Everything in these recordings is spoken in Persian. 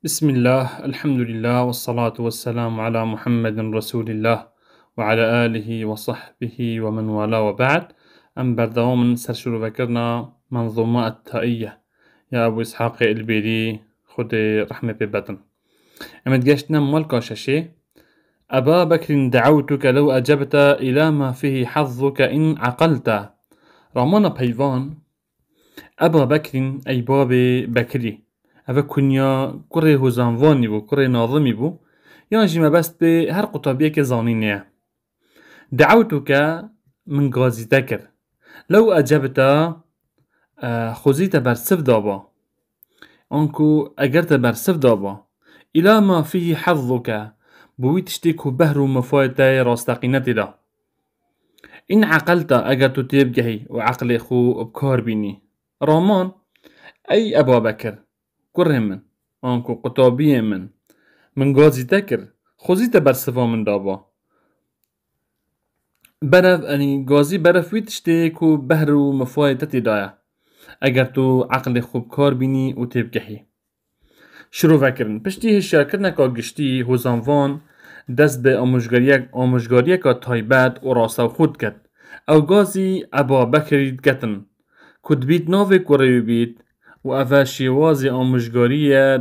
بسم الله الحمد لله والصلاة والسلام على محمد رسول الله وعلى آله وصحبه ومن والاه وبعد. أم بردوام سرشور وكرنا منظومة التائية يا أبو إسحاق البيري خد رحمة ببطن. أما تجاشتنا مالكا شاشي أبا بكر دعوتك لو أجبت إلى ما فيه حظك إن عقلت. رامانا بيوان أبا بكر أي باب بكري هذا كنيا كره هزانواني بو كره ناظمي بو يانجي ما بست به هر قطابية كزانينيا. دعوتك من غازي تكر لو أجبت خزيت برسف دابا أنكو أجرت برسف دابا إلى ما فيه حظك بوي تشتيكو بهرو مفايتة راستقينتي دا إن عقلت أجرت تيبجهي وعقلي خو بكار بيني رامان أي أبا بكر كره من آنكو قطابي من غازي تكر خزيت برسفا من دابا برف اني غازي برف ويتشتيكو بهرو مفايتتي دايا اگر تو عقل خوب کار بینی و تبکهی. شروع وکرن پشتی هشیار کرنه که گشتی هزانوان دست به آموشگاریه که تایبت و راسته خود کد او گازی ابا بکرید کتن کد بیت ناوی کوریو بیت و اوه شیوازی آموشگاریه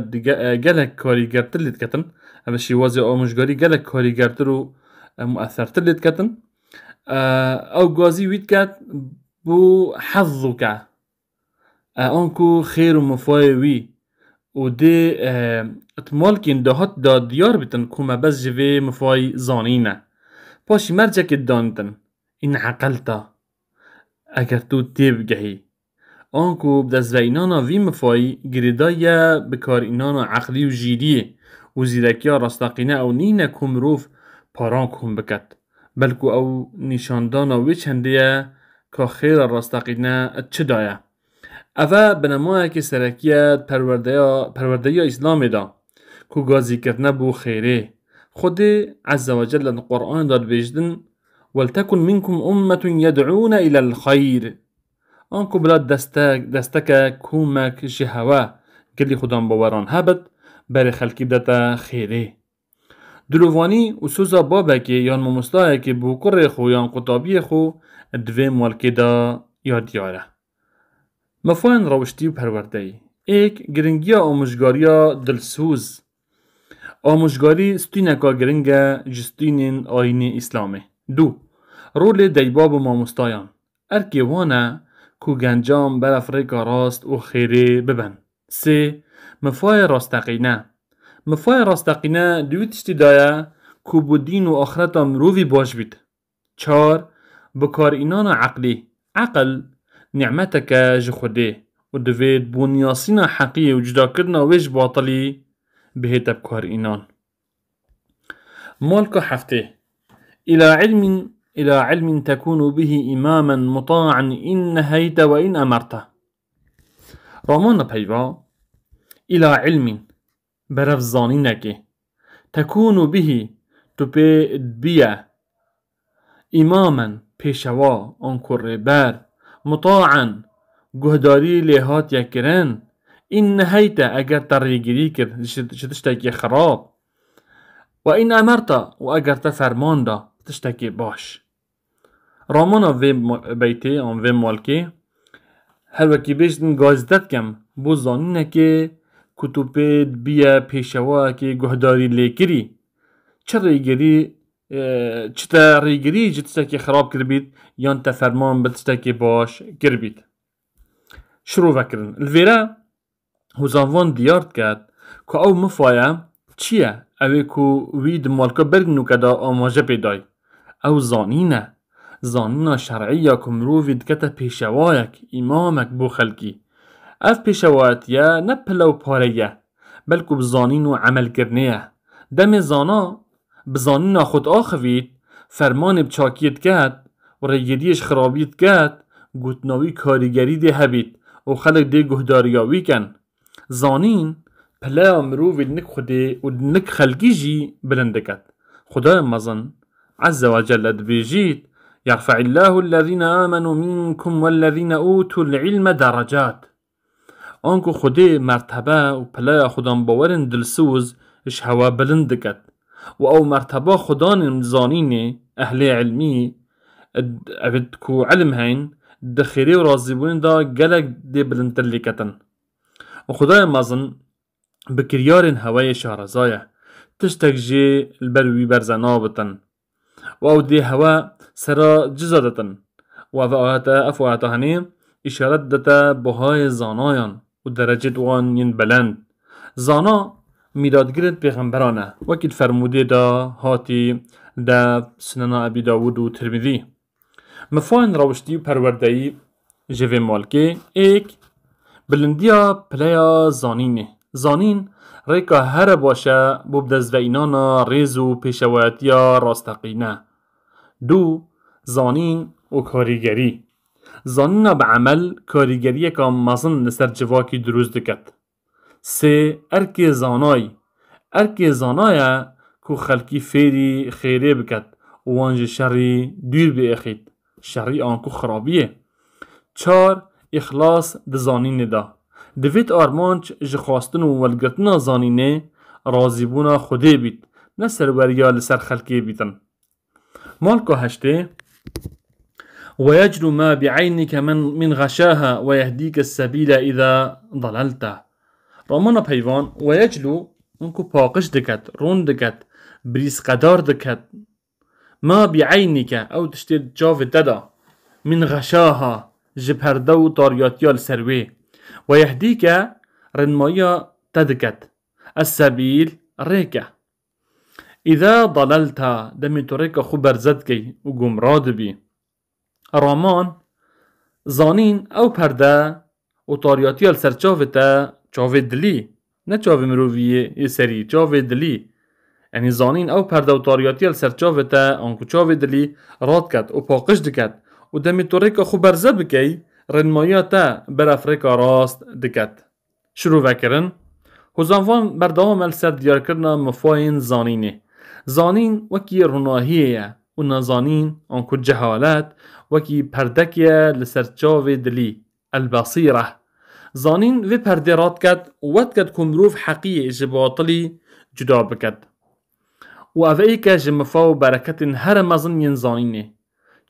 گلک کاریگر تلید کتن اوه شیوازی آموشگاری گلک کاریگر تر مؤثر تلید کتن او گازی وید کت بو حظو که آنکو خیر و مفای وی و ده اتمال کن دهات دا دیار بیتن کما بس جوه مفای زانینه پاشی مرجع که دانتن این عقلتا اگر تو تیب گهی آنکو بدست و اینانا وی مفای گریدای بکار اینانا عقلی و جیریه و زیرکیا راستاقینه او نینه کم روف پاران کم بکت بلکو او نشاندانا وی چنده که خیر راستاقینه چه دایه اوه بنمایه که سرکیت پرورده اسلام دا که گازی کرنه بو خیره خود عز و جل القرآن داد بجدن ولتکن منکم امت یدعون الى الخیر آنکو بلاد دستک کومک جهوه گلی خودم باوران هبت بر خلکی دتا خیره دلووانی و سوزا بابکه یان ممستایه که بو کر خو یان قطابی خو دوی مالکی دا یاد یاره مفاین روشتی و پرورده ایک گرنگیا آموشگاریا دلسوز آموشگاری ستینکا گرنگا جستینین آین اسلامه. دو رول دیباب و مامستایان ارکی وانه کو گنجام بر افریقا راست و خیره ببن. سه مفای راستقینه دوی تشتی دایه کو بودین و آخرتا مرووی باش بید. چار بکار اینان عقلی عقل نعمتك جخوده و دوید بونیاسینا حقیه و جدا کرنا ویش باطلی بهت بکار اینان. مالك حفته إلى علم تكون به إماما مطاعا إن نهيت وإن أمرت. رامان بيوا إلى علم برف زانينك تكون به تبيد إماما پیشوا انکر بر مطاعا گهداری لیهات یکرن این نهیت اگر تریگیری کرد تشتکی خراب و این امرتا و اگر تفرمان دا تشتکی باش. رامانا وی بیتی آن وی مالکی هر وکی بیشتن گازدت کم بو زانینه که کتوپید بیا پیشوا که گهداری لیکری چه ریگری جتستکی خراب کربید یان تفرمان بتستکی باش کربید. شروع وکرن الویره هزانوان دیارد کرد که او مفایه چیه اوی که وید مالکا برگنو کدا آماجه پیدای او زانینا شرعیه که مرووید کتا پیشوایک امامک بو خلکی اف پیشوایتیه نه پلو پاریه بلکو بزانین و عمل کرنیه دم زانا بزانینا خود آخوید فرمان بچاکیت کرد و ریگیریش خرابیت کرد گوتناوی کاریگری ده هبید و خلق ده گهداریاوی کن زانین پلا مرووی دنک خوده و دنک خلقی جی بلنده کد خدای مزن عز و جل دبیجید يرفع الله الذين آمنوا منكم والذين أوتوا العلم درجات آنکو خودی مرتبه و پلای خودان باورن دلسوز اش هوا بلند دکت و او مرتبه خودان زانین اهل علمی ابد کو علم هین دخیری و رازی بودن دا گلک دی بلندتر لیکتن و خدای مازن بکریارن هوای شهرزایه تشتک جی البروی برزنا بتن و او دی هوا سرا جزادتن و افواتا هنیم اشارت دتا بهای زانایان و درجت وان ین بلند زانا میلادگرد پیغمبرانه وکیل فرموده دا هاتی دا سنن ابی داود و ترمذی مفاین روشتی و پروردهی جوه مالکه ایک بلندیا پلیا زانینه زانین ریکا هر باشه ببدز و اینانا ریز و پیشواتیا راستقینه دو زانین و کاریگری زانینا به عمل کاریگری که مازن نسر جواکی دروز دکت سه ارک زانای کو خلکی فیری خیره بکت وانج شری دور بی اخید شری آنکو خرابیه چار اخلاص ده زانینه دا دوید آرمانچ جخواستن و ولگرتنا زانینه رازیبونا خوده بید نه سروریا لسر خلکی بیتن مالکو هشته ويجلو ما بعينك من غشاها ويهديك السبيل إذا ضللت رامانا پیوان ويجلو انكو پاقش دكت رون دكت بريس قدار دكت ما بعينك او تشتید جاو ددا من غشاها جبهردو طارياتيال سروي ويهديك رنمايا تدكت السبيل ريكا إذا ضللت دمي تريكا خبر زدكي وقمراد بي رامان زانین او پرده و طاریاتیال سر چاوه تا چاوه دلی نه چاوه مروویه یه سری چاوه دلی یعنی زانین او پرده و طاریاتیال سر چاوه تا آنکو چاوه دلی راد کد و پاقش دکد و دمی طوریکا خو برزه بکی رنمایاتا بر افریکا راست دکد شروع وکرن حوزانوان بردوام السر دیار کرنا مفاین زانینه زانین وکی روناهیه و نزانین آنکو جهالت وکی پردکیه لسرچاو دلی البصیره زانین وی پرده راد کد و ود کد کمروف حقیه جباطلی جدا بکد و اوهی که جمفا و برکت هر مزن ین زانینه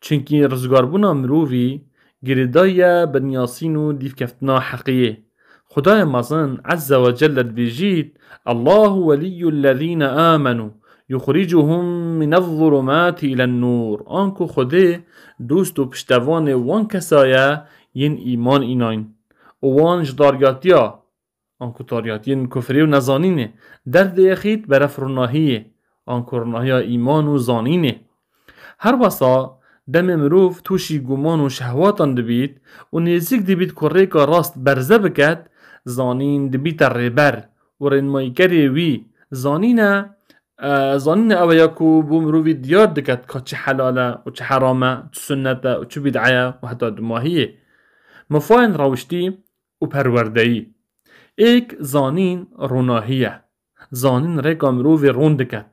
چنکی رزگاربونا مروفی گریدای بنیاسین و دیف کفتنا حقیه خدای مزن عز و جل بیجید الله ولی الذین آمنوا يخرجهم من الظلمات إلى النور آنکو خوده دوست و پشتوان وان کسایه ین ایمان ایناین وان جداریاتیا آنکو تاریاتین کفری و نزانینه درد یخید برف روناهیه آنکو روناهی ایمان و زانینه هر وصا دم مروف توشی گمان و شهواتان دبید و نیزیک دبید که ریکا راست برزه بکد زانین دبید ریبر و رنمایی کری وی زانینه اوه یکو بو مروفی دیار دکت که چه حلاله و چه حرامه چه سنته و چه بدعیه و حتی دماهیه مفاین روشتی و پروردهی ایک زانین روناهیه زانین ریکا مروفی رون دکت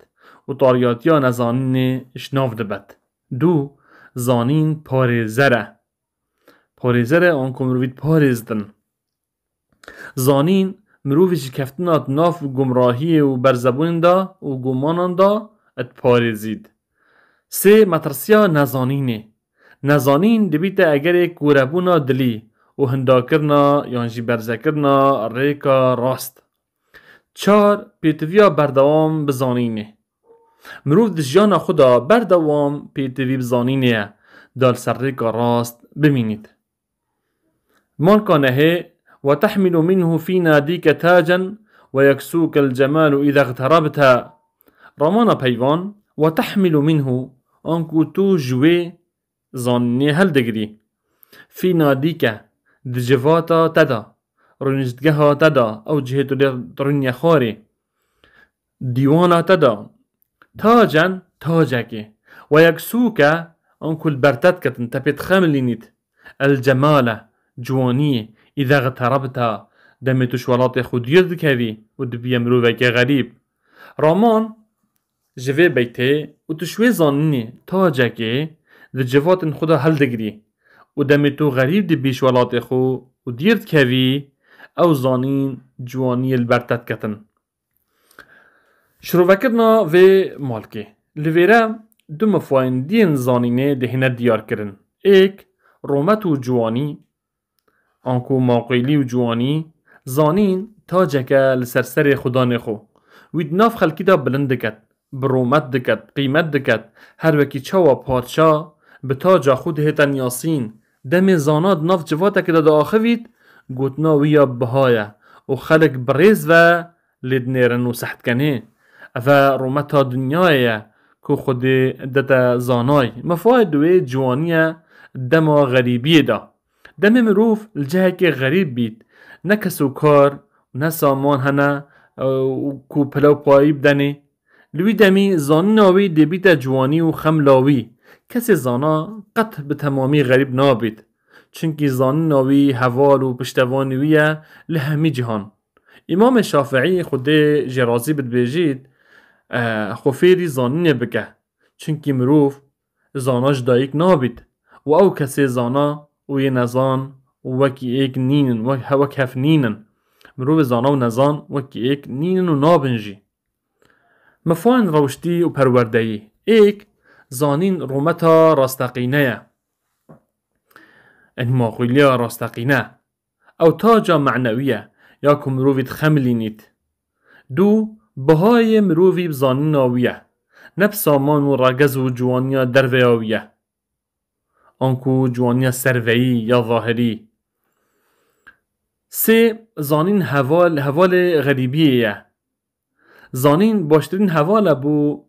و طاریاتیان زانین اشناف دبت دو زانین پارێزەرە آنکو مروفید پارێزدن زانین مروفی کفتنات ناف گمراهی و برزبون دا و گمانان دا ات پارێزید سه مترسیا نزانین دبیت اگر کوربونا دلی و هنداکرنا یانجی برزکرنا ریکا راست چار پیتویا بردوام بزانینه مروف دجیانا خدا بردوام پیتوی بزانینه دال سر ریکا راست بمینید مالکانه و تحمل منه في ناديك تاجا ويكسوك الجمال إذا اغتربت رمانا پیوان و تحمل منه آنکو تو جوی زانینه هل دگری في ناديك دجواتا تدا رنجدگها تدا او جهتو درنیا خاری دیوانا تدا تاجا تاجك ويكسوك آنکو البرتت کتن تپید خملینید الجمال جوانیه إذا اغتربت دمتو شوالات خود يرد كذي ودبيا مروفك غريب رامان جوه بيته وتشوي ظانيني تاجكي ذي جوات خدا هل دقري ودمتو غريب دبي شوالات خو وديرد كذي او زانین جوانی البرتت کتن. شروع و مالکه لویره دو مفاین دین زانینه دهنه دیار کرن. ایک رومت و جوانی آنکو ماقیلی و جوانی زانین تاجکه لسرسر خدا نخو وید ناف خلکی دا بلند دکت برومت دکت قیمت دکت هر وکی چاوا پادشا به تاجا خود هتن یاسین دم زاناد ناف جواتا که دا آخوید گوتنا ویا بهایه و خلق بریز و لیدنیرن و سحت کنه و رومتا دنیایه که خود دتا زانای مفاید دوی جوانیه دما غریبیه دا دم مروف الجهه که غریب بید نه کسو کار نه سامان هنه کو پلو پایی بدنه لوی دمی زانیناوی دبیت جوانی و خملاوی کسی زانا قط به تمامی غریب نابید چونکی زانیناوی حوال و پشتوانویه لهمی جهان. امام شافعی خود جرازی بدبیجید خوفیری زانینه بکه چونکی مروف زاناش دایک نابید و او کسی زانا و یه نزان وکی ایک نینن وک هف نینن مروف زانا و نزان وکی ایک نینن و نابنجی. مفاین روشتی و پروردهی ایک زانین رومتا راستقینه ان ماقولیا راستقینه او تاجا معنویه یا که مروفیت خملینید. دو بهای مروفی بزانین آویه نب سامان و راگز و جوانیا دروی آویه آنکو جوانیا سروی یا ظاهری. سه زانین حوال غریبیه زانین باشترین حوال بو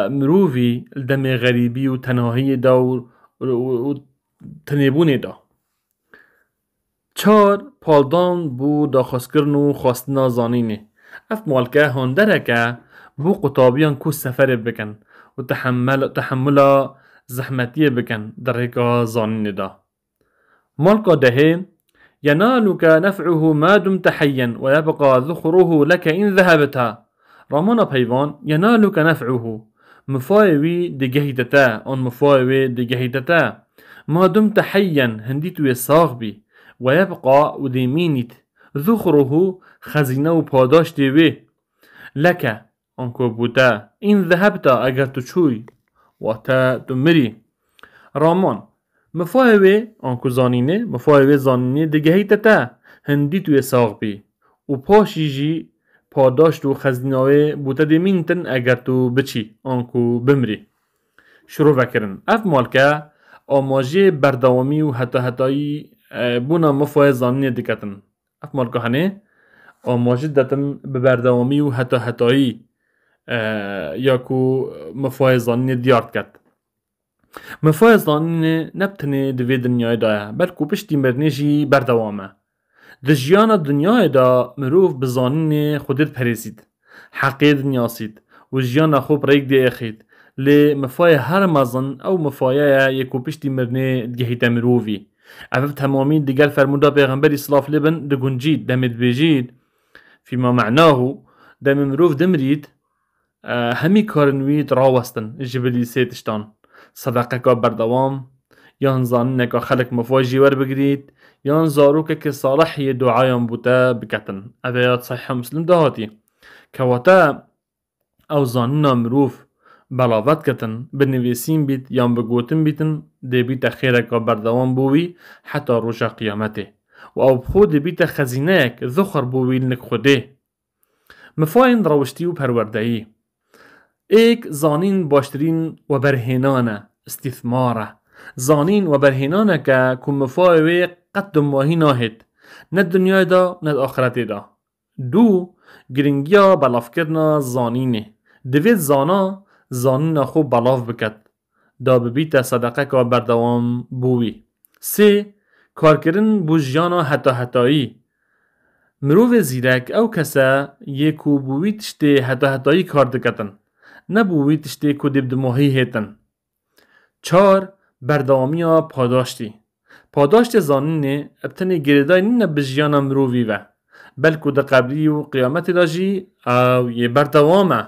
مروفی دم غریبی و تنهایی دا و تنیبونی دا. چار پالدان بو داخواست کرن و خواستنا زانینه اف مالکه هاندره که بو قطابیان کو سفر بکن و تحمل زحمتیه بکن در رکا زانینه دا. مالکه دهه ينالك نفعه ما دمت حيا ويبقى ذخره لك إن ذهبتها. رامانا بيوان ينالك نفعه مفاوي دجهيتتا أن مفاوي دجهيتتا ما دمت حيا هنديتو يساغ بي ويبقى وديمينيت ذخره خزينه و پاداش ديوي لك أنكو بوتا إن ذهبتا أجر تشوي وتا تمري. رامان مفاهوه آنکو زانینه مفاهوه زانینه دگهی تتا هندی توی ساغ بی و پاشی جی پاداشت و خزیناوه بوتا دیمین تن اگر تو بچی آنکو بمری. شروع وکرن اف مالکه آماجی بردوامی و حتایی بونا مفاهوه زانینه دکتن اف مالکه هنه آماجی دتن به بردوامی و حتایی یا کو مفاهوه زانینه دیارد کت. مفاهوه زانینه نبتنه دوی دنیای دایه بلکو پشتی مرنجی بردوامه. دجیان دنیای دا مروف بزانینه خودت پریزید حقی دنیاسید و جیان خوب ریک دی اخید لی مفاهوه هر مزن او مفاهوه یکو پشتی مرنه دگهیت مروفی افف تمامی دیگر فرمودا پیغمبری صلاف لبن دگنجید دمید بیجید فيما معناه دم مروف دمرید همی کارنوید راوستن جبلی سیتشتان صدقه که بردوام یان زانینه که خلق مفاجی ور بگرید یان زاروکه که صالحی دعایم بوده بکتن اویات صحیح مسلم دهاتی که واتا او زانینا مروف بلاوت کتن بنویسین بیت یان بگوتن بیتن دی بیت خیره که بردوام بوی حتی روش قیامته و او بخود بیت خزینه که ذخر بوی لنک خوده. مفاین روشتی و پروردهی ایک زانین باشترین و برهنانه استثماره زانین و برهنانه که کم مفاوی قدم ماهی ناهد نه دنیای دا نه آخرت دا. دو گرنگیا بلاف کرنا زانینه دوید زانین خوب بلاف بکد دا ببیت صدقه که بردوام بوی. سه کار کردن بو جیانا حتایی مروف زیرک او کسا یکو بوی تشتی حتایی کار دکتن نبوی تشتی که دیب دماهی هیتن. چار بردوامیا پاداشت زانینه ابتنی گریدای نینه بجیانا مروفی و بلکو دا قبلی و قیامت داجی او یه بردوامه